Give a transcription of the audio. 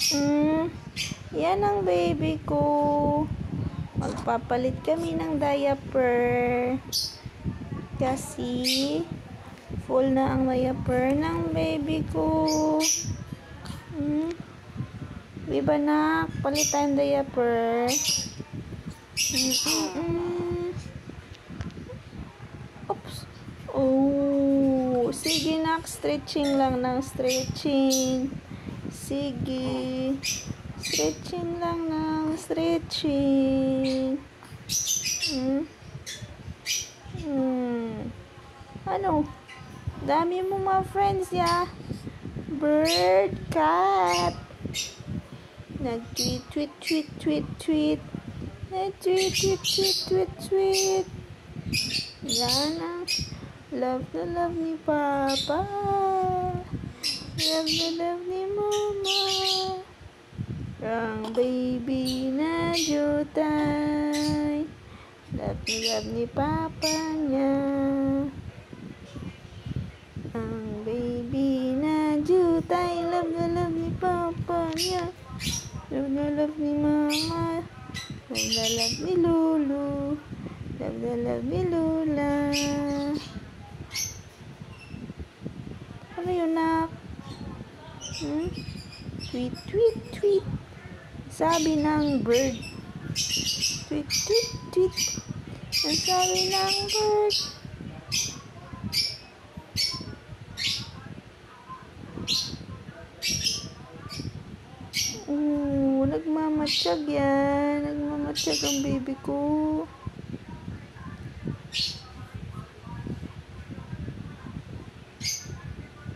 Mm, yan ang baby ko. Magpapalit kami ng diaper. Kasi full na ang diaper ng baby ko. Diba nak? Palit tayong diaper. Oops. Oh, sige nak. Stretching lang ng stretching. Sige. Stretching lang ng stretching. Ano? Dami mo mga friends ya. Bird, cat. Nag-tweet, tweet, tweet, tweet, tweet. Nag-tweet, tweet, tweet, tweet, tweet. Yan ang love na love ni Papa. Love na love ni Mama. Ang baby na jutay. Love na love ni Papa niya. Ang baby na jutay. Love na love ni Papa niya. Love na love ni Mama. Love na love ni Lulu. Love na love ni Lula. Ano yun nak? Tweet, tweet, tweet. Sabi ng bird. Tweet, tweet, tweet. Ang sabi ng bird. Nagmamatsyag yan. Nagmamatsyag ang baby ko.